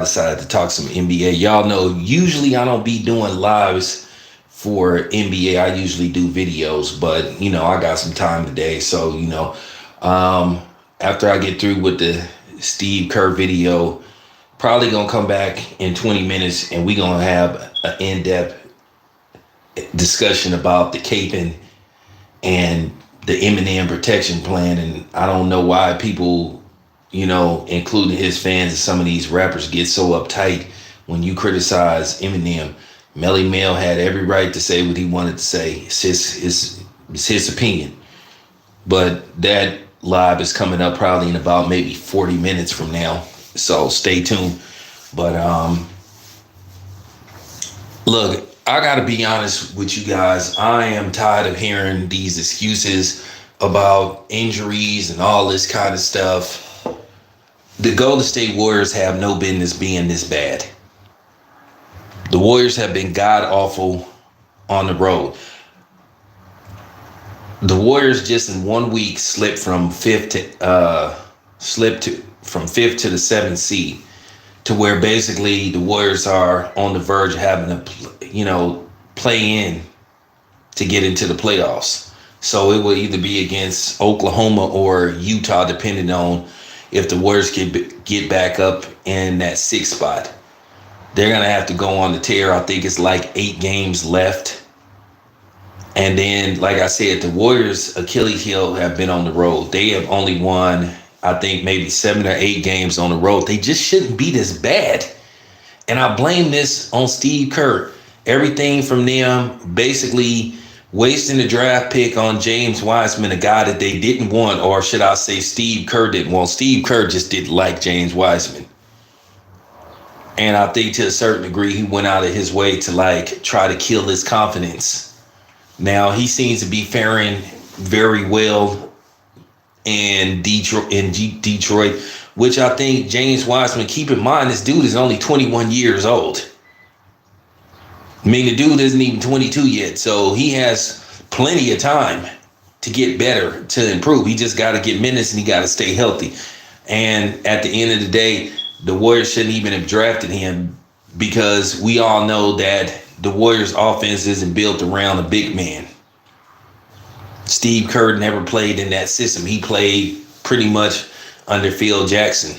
decided to talk some NBA. Y'all know usually I don't be doing lives for NBA. I usually do videos, but I got some time today. So, um, after I get through with the Steve Kerr video, probably gonna come back in 20 minutes and we gonna have an in-depth discussion about the caping and the Eminem protection plan. And I don't know why people, including his fans and some of these rappers, get so uptight when you criticize Eminem. Melly Mel had every right to say what he wanted to say. It's his opinion. But that live is coming up probably in about maybe 40 minutes from now. So stay tuned. But look, I gotta be honest with you guys. I am tired of hearing these excuses about injuries and all this kind of stuff. The Golden State Warriors have no business being this bad. The Warriors have been god awful on the road. The Warriors just in 1 week slipped from fifth to the seventh seed, to where basically the Warriors are on the verge of having to, play in to get into the playoffs. So it will either be against Oklahoma or Utah, depending on if the Warriors get back up in that sixth spot. They're going to have to go on the tear. I think it's like 8 games left. And then, like I said, the Warriors' Achilles heel have been on the road. They have only won, I think, maybe 7 or 8 games on the road. They just shouldn't be this bad. And I blame this on Steve Kerr. Everything from them basically wasting the draft pick on James Wiseman, a guy that they didn't want, or should I say Steve Kerr didn't want. Steve Kerr just didn't like James Wiseman. And I think to a certain degree, he went out of his way to try to kill his confidence. Now he seems to be faring very well in Detroit, which I think James Wiseman, keep in mind, this dude is only 21 years old. I mean, the dude isn't even 22 yet, so he has plenty of time to get better, to improve. He just got to get minutes and he got to stay healthy. And at the end of the day, the Warriors shouldn't even have drafted him, because we all know that the Warriors' offense isn't built around a big man. Steve Kerr never played in that system. He played pretty much under Phil Jackson.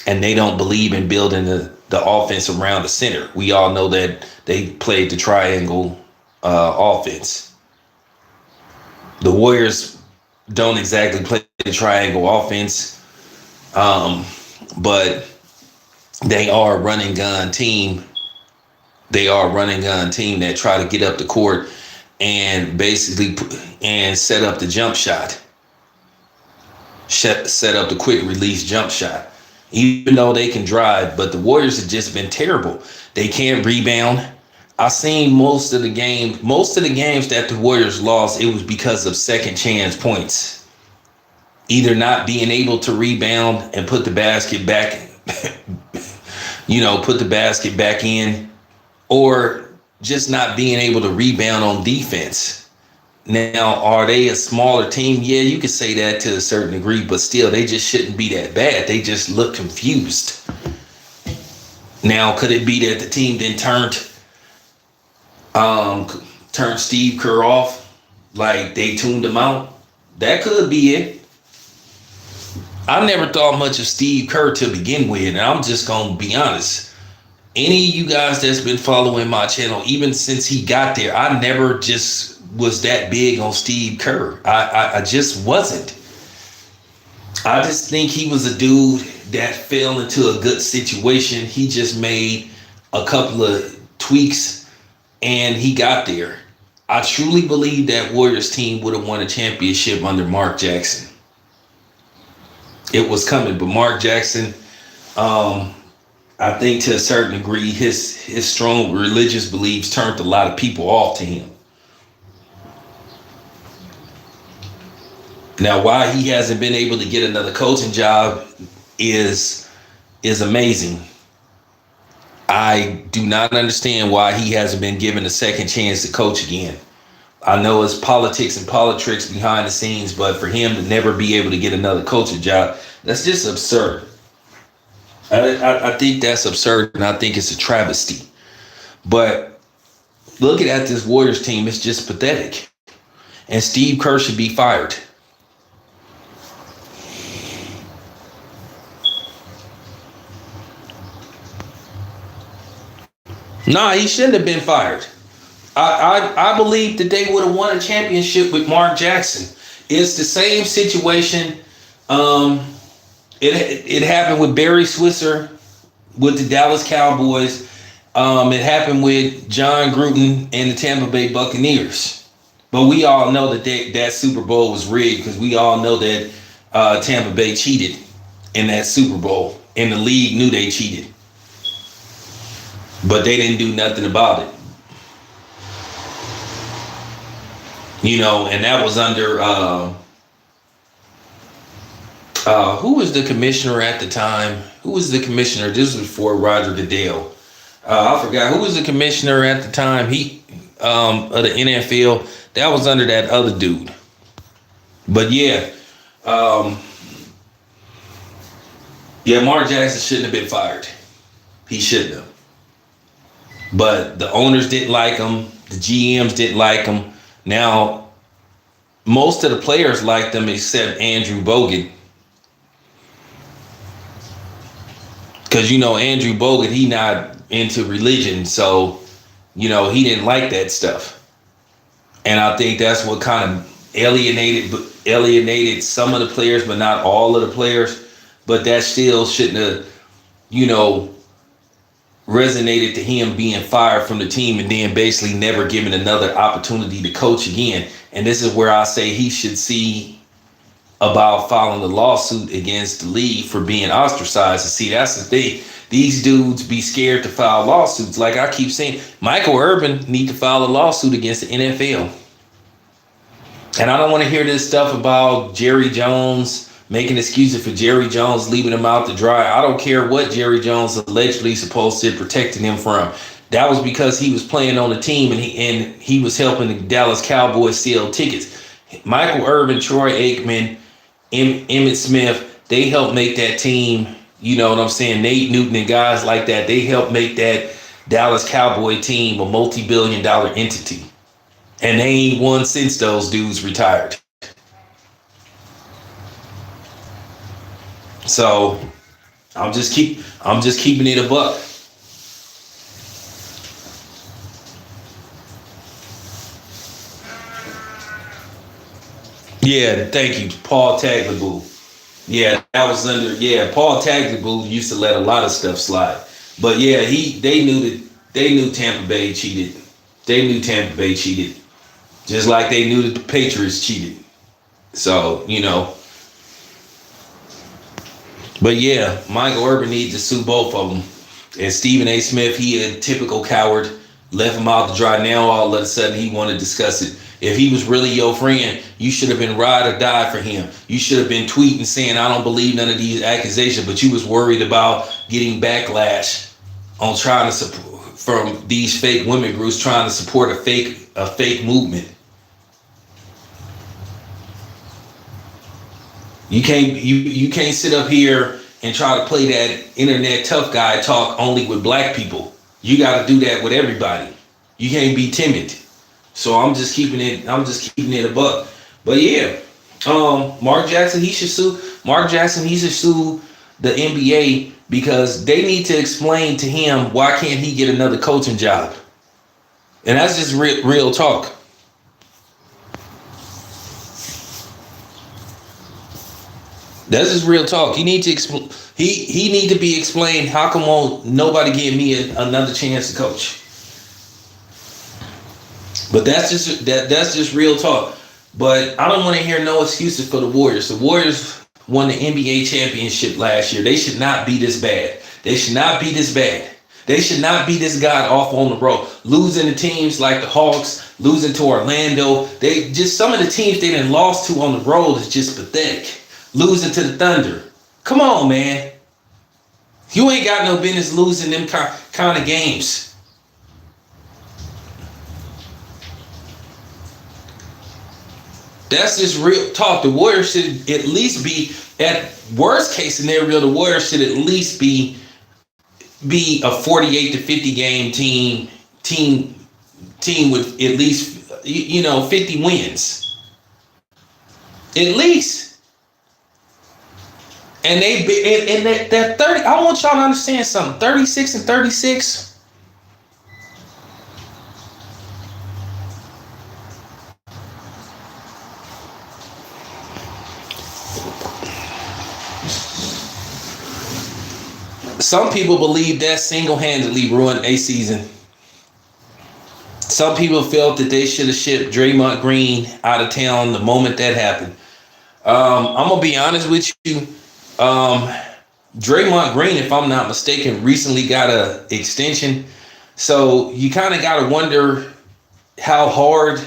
And they don't believe in building the offense around the center. We all know that they played the triangle offense. The Warriors don't exactly play the triangle offense, but they are a running gun team. They are a running gun team that try to get up the court and basically set up the jump shot. Set up the quick release jump shot. Even though they can drive, but the Warriors have just been terrible. They can't rebound. I seen most of the games that the Warriors lost, it was because of second chance points. Either not being able to rebound and put the basket back, put the basket back in, or just not being able to rebound on defense. Now, are they a smaller team? Yeah, you could say that to a certain degree, but still, they just shouldn't be that bad. They just look confused. Now, could it be that the team then turned Steve Kerr off, like they tuned him out? That could be it. I never thought much of Steve Kerr to begin with, and I'm just gonna be honest. Any of you guys that's been following my channel, even since he got there, I never just was that big on Steve Kerr. I just wasn't. I just think he was a dude that fell into a good situation. He just made a couple of tweaks and he got there. I truly believe that Warriors team would have won a championship under Mark Jackson. It was coming, but Mark Jackson, I think to a certain degree, his strong religious beliefs turned a lot of people off to him. Now, why he hasn't been able to get another coaching job is amazing. I do not understand why he hasn't been given a second chance to coach again. I know it's politics and politics behind the scenes, but for him to never be able to get another coaching job, that's just absurd. I think that's absurd, and I think it's a travesty. But looking at this Warriors team, it's just pathetic. And Steve Kerr should be fired. Nah, he shouldn't have been fired. I believe that they would have won a championship with Mark Jackson. It's the same situation. Um, it happened with Barry Switzer with the Dallas Cowboys. It happened with John Gruden and the Tampa Bay Buccaneers. But we all know that that Super Bowl was rigged because we all know that Tampa Bay cheated in that Super Bowl, and the league knew they cheated, but they didn't do nothing about it. And that was under who was the commissioner at the time? Who was the commissioner? This was before Roger Goodell. I forgot who was the commissioner at the time. Of the NFL. That was under that other dude. But yeah, Mark Jackson shouldn't have been fired. He shouldn't have. But the owners didn't like him. The GMs didn't like him. Now, most of the players liked him except Andrew Bogut. Because, Andrew Bogut, he not into religion. So, he didn't like that stuff. And I think that's what kind of alienated some of the players, but not all of the players. But that still shouldn't have, resonated to him being fired from the team and then basically never given another opportunity to coach again. And this is where I say he should see about filing a lawsuit against the league for being ostracized. And see, that's the thing. These dudes be scared to file lawsuits. Like I keep saying, Michael Irvin need to file a lawsuit against the NFL. And I don't want to hear this stuff about Jerry Jones making excuses for Jerry Jones leaving him out to dry. I don't care what Jerry Jones allegedly supposed to protecting him from. That was because he was playing on the team and he was helping the Dallas Cowboys sell tickets. Michael Irvin, Troy Aikman, Emmitt Smith, they helped make that team. You know what I'm saying? Nate Newton and guys like that, they helped make that Dallas Cowboy team a multi-billion-dollar entity. And they ain't won since those dudes retired. So I'm just keeping it a buck. Yeah, thank you, Paul Tagliabue. Yeah, that was Paul Tagliabue used to let a lot of stuff slide. But yeah, they knew Tampa Bay cheated. They knew Tampa Bay cheated. Just like they knew that the Patriots cheated. So, But yeah, Michael Irvin needs to sue both of them. And Stephen A. Smith, he a typical coward, left him out to dry. Now all of a sudden he want to discuss it. If he was really your friend, you should have been ride or die for him. You should have been tweeting saying, I don't believe none of these accusations, but you was worried about getting backlash on trying to support from these fake women groups trying to support a fake movement. You can't sit up here and try to play that internet tough guy talk only with black people. You got to do that with everybody. You can't be timid. So I'm just keeping it a buck. But yeah, Mark Jackson, he should sue the NBA because they need to explain to him why can't he get another coaching job. And that's just real talk. That's just real talk. He need to he need to be explained. How come won't nobody give me another chance to coach? But that's just real talk. But I don't want to hear no excuses for the Warriors. The Warriors won the NBA championship last year. They should not be this bad. They should not be this bad. They should not be this god off on the road. Losing to teams like the Hawks, losing to Orlando. They just some of the teams they done lost to on the road is just pathetic. Losing to the Thunder. Come on, man. You ain't got no business losing them kind of games. That's just real talk. The Warriors should at least be, at worst case scenario, the Warriors should at least be be a 48 to 50 game team with at least 50 wins. At least. And they're 30. I want y'all to understand something. 36 and 36. Some people believe that single-handedly ruined a season. Some people felt that they should have shipped Draymond Green out of town the moment that happened. I'm going to be honest with you. Draymond Green, if I'm not mistaken, recently got an extension. So you kind of got to wonder how hard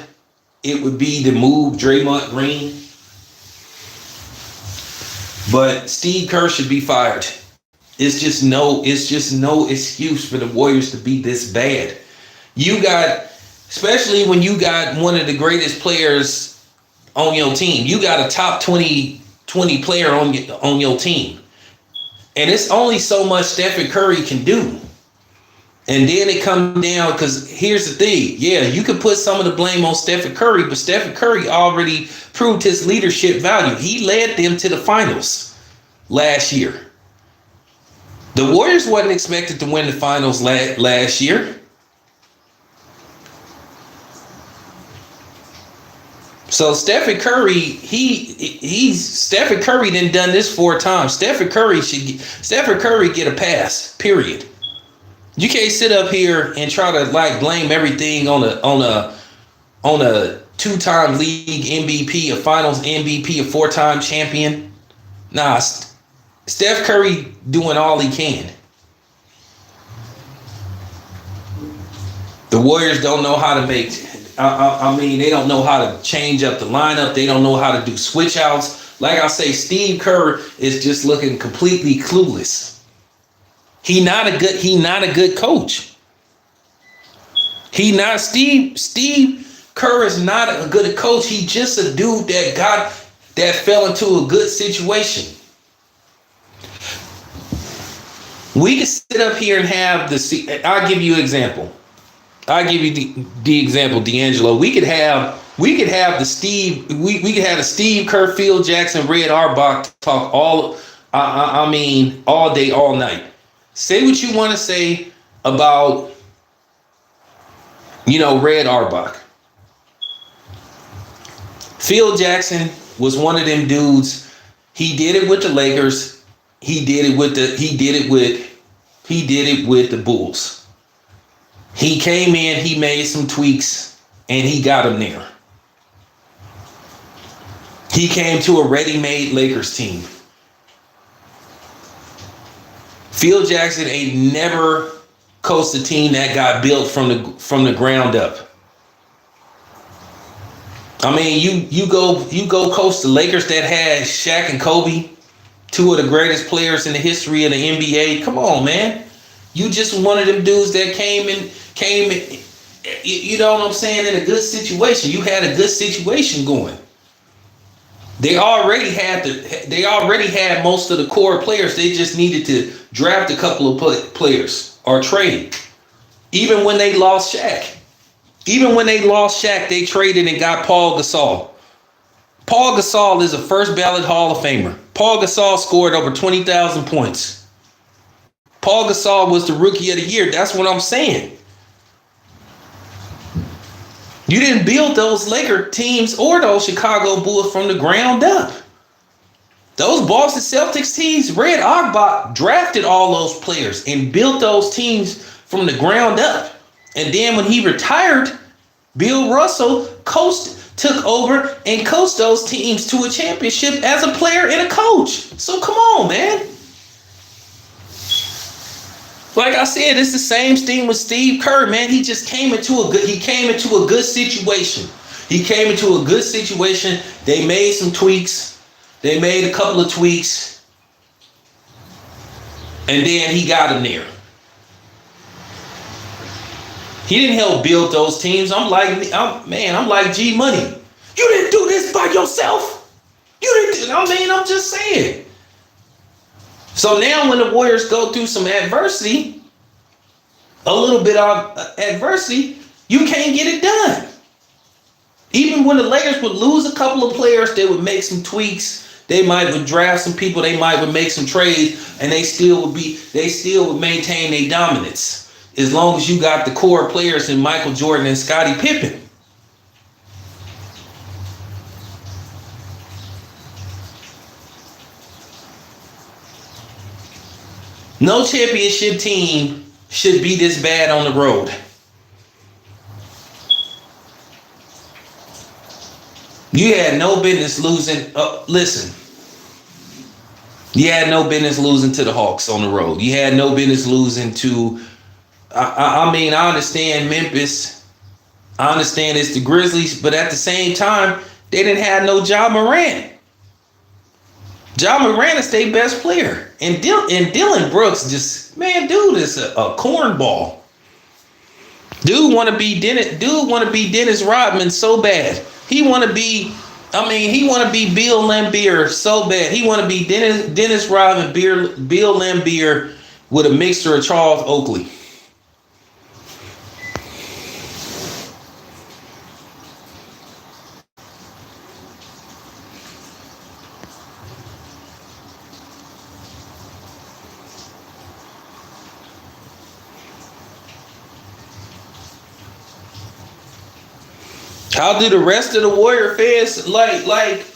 it would be to move Draymond Green. But Steve Kerr should be fired. It's just no excuse for the Warriors to be this bad. You got, especially when you got one of the greatest players on your team. You got a top 20 player on your team. And it's only so much Stephen Curry can do. And then it comes down, because here's the thing. Yeah, you could put some of the blame on Stephen Curry, but Stephen Curry already proved his leadership value. He led them to the finals last year. The Warriors wasn't expected to win the finals last year. So Stephen Curry, Stephen Curry done this 4 times. Stephen Curry get a pass, period. You can't sit up here and try to blame everything on a 2-time league MVP, a finals MVP, a 4-time champion. Nah, Steph Curry doing all he can. The Warriors don't know how to they don't know how to change up the lineup. They don't know how to do switch outs. Like I say, Steve Kerr is just looking completely clueless. He not a good coach. Steve Kerr is not a good coach. He just a dude that fell into a good situation. We can sit up here and have I'll give you an example. I'll give you the example, D'Angelo. We could have the Steve Kerr, Phil Jackson, Red Auerbach talk all day, all night. Say what you want to say about, Red Auerbach. Phil Jackson was one of them dudes. He did it with the Lakers. He did it with the Bulls. He came in, he made some tweaks, and he got him there. He came to a ready-made Lakers team. Phil Jackson ain't never coached a team that got built from the ground up. I mean, you go coach the Lakers that had Shaq and Kobe, 2 of the greatest players in the history of the NBA. Come on, man. You just one of them dudes that came in, you know what I'm saying, in a good situation. You had a good situation going. They already had most of the core players. They just needed to draft a couple of players or trade. Even when they lost Shaq, they traded and got Paul Gasol. Paul Gasol is a first ballot Hall of Famer. Paul Gasol scored over 20,000 points. Paul Gasol was the rookie of the year. That's what I'm saying. You didn't build those Laker teams or those Chicago Bulls from the ground up. Those Boston Celtics teams, Red Auerbach drafted all those players and built those teams from the ground up. And then when he retired, Bill Russell took over and coached those teams to a championship as a player and a coach. So come on, man. Like I said, it's the same thing with Steve Kerr, man. He just came into a good situation. They made some tweaks. They made a couple of tweaks. And then he got him there. He didn't help build those teams. I'm like G Money. You didn't do this by yourself. I'm just saying. So now when the Warriors go through some adversity, a little bit of adversity, you can't get it done. Even when the Lakers would lose a couple of players, they would make some tweaks. They might would draft some people. They might would make some trades, and they still would maintain their dominance as long as you got the core players in Michael Jordan and Scottie Pippen. No championship team should be this bad on the road. You had no business losing. Listen, you had no business losing to the Hawks on the road. You had no business losing to. I mean, I understand Memphis. I understand it's the Grizzlies, but at the same time, they didn't have no Ja Morant. Ja Morant is their best player, and Dylan Brooks just dude is a cornball. Dude want to be Dennis Rodman so bad. He want to be Bill Laimbeer so bad. He want to be Dennis Rodman, Bill Laimbeer with a mixture of Charles Oakley. How do the rest of the Warrior fans like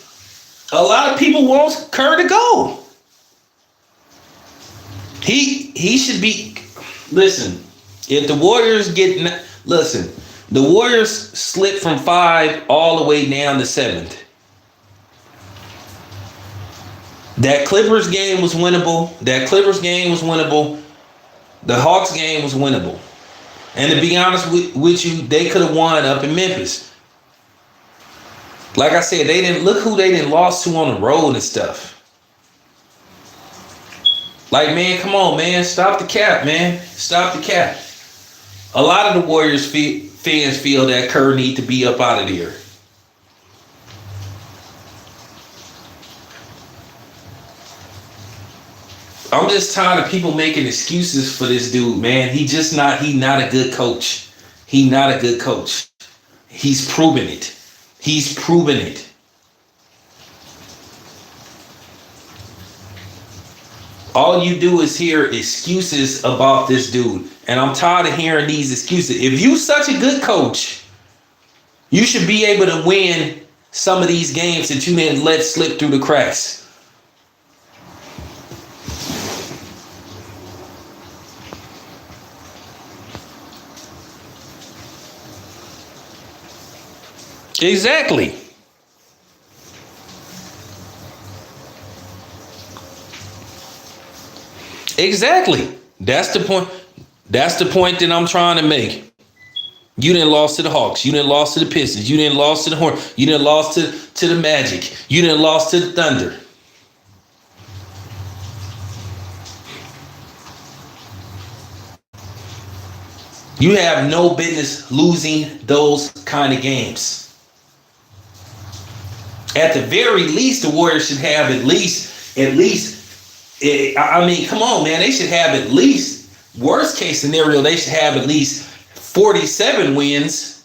a lot of people want Kerr to go? He should be. Listen, if the Warriors the Warriors slipped from 5 all the way down to 7th. That Clippers game was winnable. The Hawks game was winnable. And to be honest with you, they could have won up in Memphis. Like I said, they didn't lost to on the road and stuff. Like, man, come on, man. Stop the cap, man. Stop the cap. A lot of the Warriors fans feel that Kerr need to be up out of there. I'm just tired of people making excuses for this dude, man. He's not a good coach. He's not a good coach. He's proven it. All you do is hear excuses about this dude. And I'm tired of hearing these excuses. If you such a good coach, you should be able to win some of these games that you didn't let slip through the cracks. Exactly. That's the point. That's the point that I'm trying to make. You didn't lost to the Hawks. You didn't lost to the Pistons. You didn't lost to the Hornets. You didn't lost to the Magic. You didn't lost to the Thunder. You have no business losing those kind of games. At the very least, the Warriors should have at least, I mean, come on, man. They should have at least, worst case scenario, they should have at least 47 wins.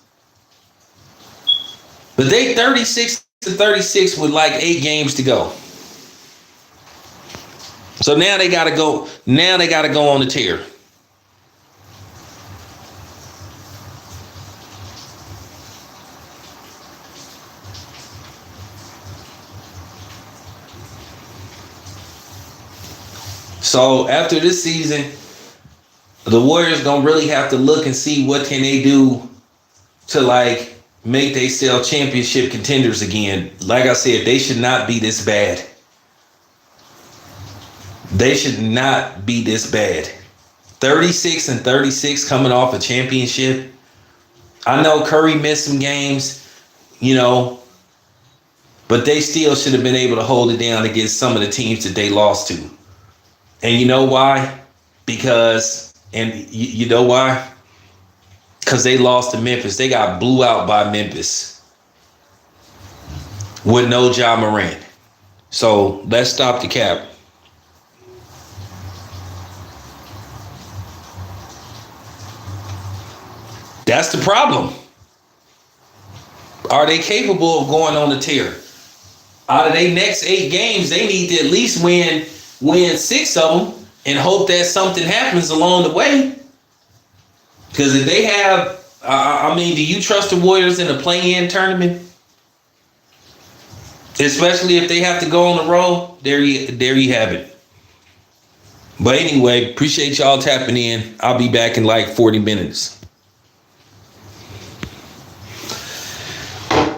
But they 36-36 with like 8 games to go. So now they got to go. Now they got to go on the tear. So after this season, the Warriors gonna really have to look and see what can they do to like make themselves championship contenders again. Like I said, they should not be this bad. They should not be this bad. 36-36 coming off a championship. I know Curry missed some games, but they still should have been able to hold it down against some of the teams that they lost to. And you know why? Because they lost to Memphis. They got blew out by Memphis with no Ja Morant. So let's stop the cap. That's the problem. Are they capable of going on a tear? Out of their next 8 games, they need to at least win 6 of them and hope that something happens along the way. Because if they have, do you trust the Warriors in a play-in tournament? Especially if they have to go on the road. There you have it. But anyway, appreciate y'all tapping in. I'll be back in like 40 minutes.